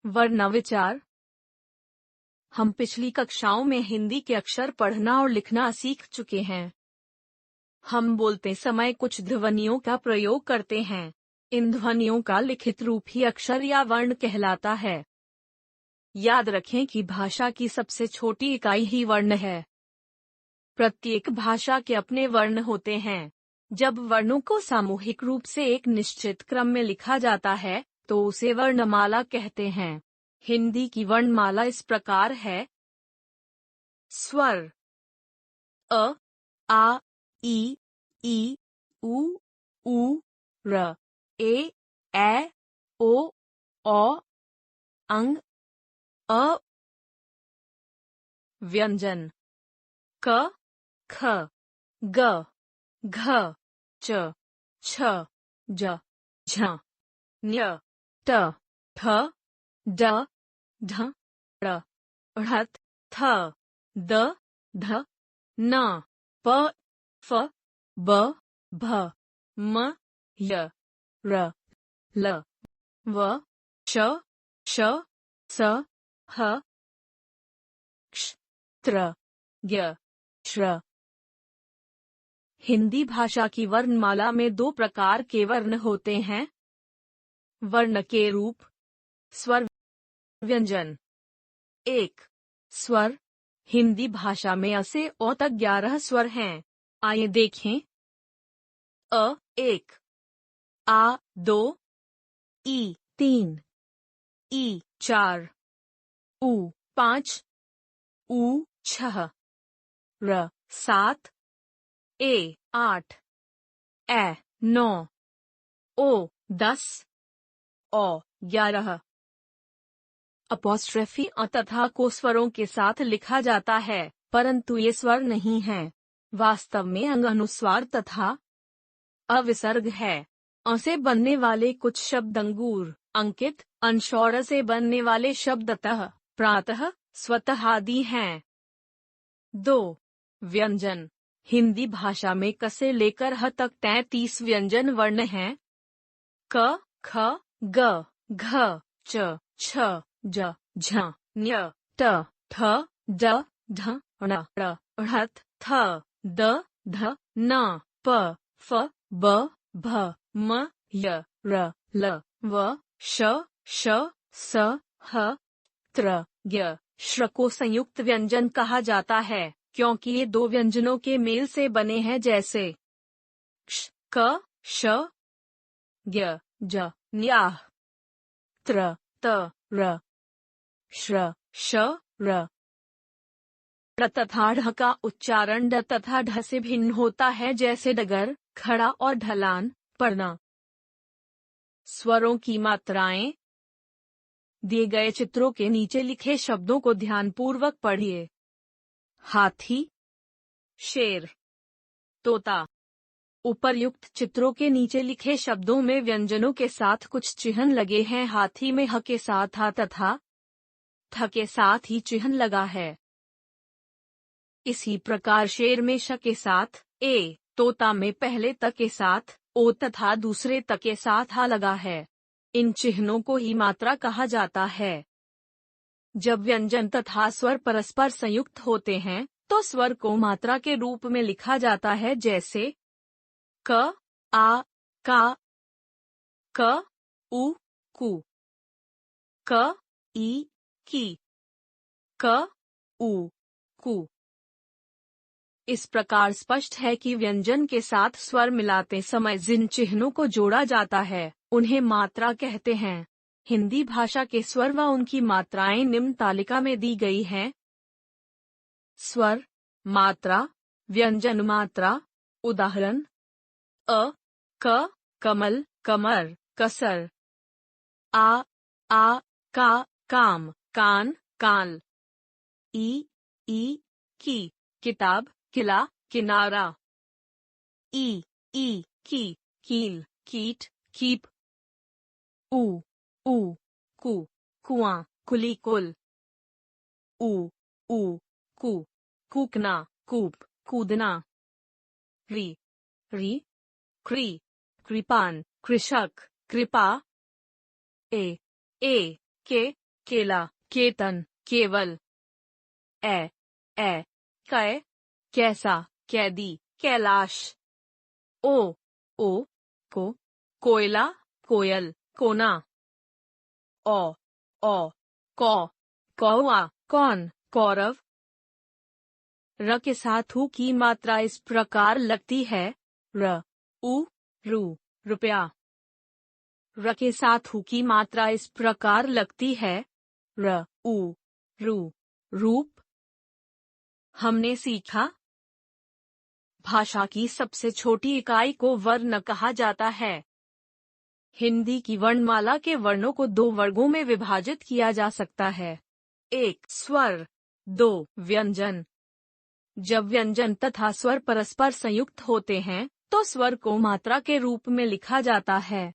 वर्ण विचार। हम पिछली कक्षाओं में हिंदी के अक्षर पढ़ना और लिखना सीख चुके हैं। हम बोलते समय कुछ ध्वनियों का प्रयोग करते हैं। इन ध्वनियों का लिखित रूप ही अक्षर या वर्ण कहलाता है। याद रखें कि भाषा की सबसे छोटी इकाई ही वर्ण है। प्रत्येक भाषा के अपने वर्ण होते हैं। जब वर्णों को सामूहिक रूप से एक निश्चित क्रम में लिखा जाता है तो उसे वर्णमाला कहते हैं। हिंदी की वर्णमाला इस प्रकार है। स्वर अ, आ, ई, उ, र, ए, ओ, अंग, अ। व्यंजन क, ख, ग, घ, च, छ, ज, झ, ञ, ट, ठ, ड, ढ, ड़, ढ़, थ, द, ध, न, प, फ, ब, भ, म, य, र, ल, व, श, स, ह, क्ष, त्र, य, श्र। हिंदी भाषा की वर्णमाला में दो प्रकार के वर्ण होते हैं। वर्ण के रूप। स्वर व्यंजन। 1. स्वर। हिंदी भाषा में अ से अ तक 11 स्वर हैं। आइए देखें। अ 1, आ 2, ई 3, ई 4, उ 5, उ 6, र 7, ए 8, ए 9, ओ 10, औ 11। अपॉस्ट्रफी अ तथा को स्वरों के साथ लिखा जाता है, परंतु ये स्वर नहीं हैं। वास्तव में अंग अनुस्वार तथा अविसर्ग है। अ से बनने वाले कुछ शब्द अंगूर, अंकित, अंश और अ से बनने वाले शब्द अतः, प्रातः, स्वतः आदि हैं। 2. व्यंजन। हिंदी भाषा में क से लेकर ह तक 33 व्यंजन वर्ण हैं। क, ख, ग, घ, च, छ, ज, झ, ञ, ट, ठ, ड, ढ, ण, ण, ढ़, थ, द, ध, न, प, फ, ब, भ, म, य, र, ल, व, श, स, ह, त्र, य, श्र को संयुक्त व्यंजन कहा जाता है, क्योंकि ये दो व्यंजनों के मेल से बने हैं, जैसे क्ष, क, श, य, ज, न्याह, त्र, त, र, श्र, श, र। ड़ तथा ढ का उच्चारण ड तथा ढ से भिन्न होता है, जैसे डगर, खड़ा और ढलान, पढ़ना। स्वरों की मात्राएं। दिए गए चित्रों के नीचे लिखे शब्दों को ध्यानपूर्वक पढ़िए। हाथी, शेर, तोता। उपर्युक्त चित्रों के नीचे लिखे शब्दों में व्यंजनों के साथ कुछ चिह्न लगे हैं। हाथी में ह के साथ आ तथा थ के साथ ही चिह्न लगा है। इसी प्रकार शेर में श के साथ ए, तोता में पहले त के साथ ओ तथा दूसरे त के साथ आ लगा है। इन चिह्नों को ही मात्रा कहा जाता है। जब व्यंजन तथा स्वर परस्पर संयुक्त होते हैं तो स्वर को मात्रा के रूप में लिखा जाता है, जैसे क, आ, का, क, उ, कु, क, ई, की, क, उ, कु। इस प्रकार स्पष्ट है कि व्यंजन के साथ स्वर मिलाते समय जिन चिह्नों को जोड़ा जाता है उन्हें मात्रा कहते हैं। हिंदी भाषा के स्वर व उनकी मात्राएं निम्न तालिका में दी गई हैं। स्वर, मात्रा, व्यंजन मात्रा। उदाहरण: अ, क, कमल, कमर, कसर। आ, का, काम, कान, काल। ई, की, किताब, किला, किनारा। ई, की, कील, कीट, कीप। उ, कु, कुआं, कुली, कुल। उ, कूकना, कूप, कूदना। री, कृ, कृपान, कृषक, कृपा। ए, केला, केतन, केवल। ए कै, कैसा, कैदी, कैलाश। ओ को, कोयला, कोयल, कोना। ओ कौवा, कौन, कौरव। र के साथ ऊ की मात्रा इस प्रकार लगती है, रू, रुपया। र के साथ ऊ की मात्रा इस प्रकार लगती है, रू, रूप। हमने सीखा, भाषा की सबसे छोटी इकाई को वर्ण कहा जाता है। हिंदी की वर्णमाला के वर्णों को 2 वर्गों में विभाजित किया जा सकता है। 1 स्वर, 2 व्यंजन। जब व्यंजन तथा स्वर परस्पर संयुक्त होते हैं, तो स्वर को मात्रा के रूप में लिखा जाता है।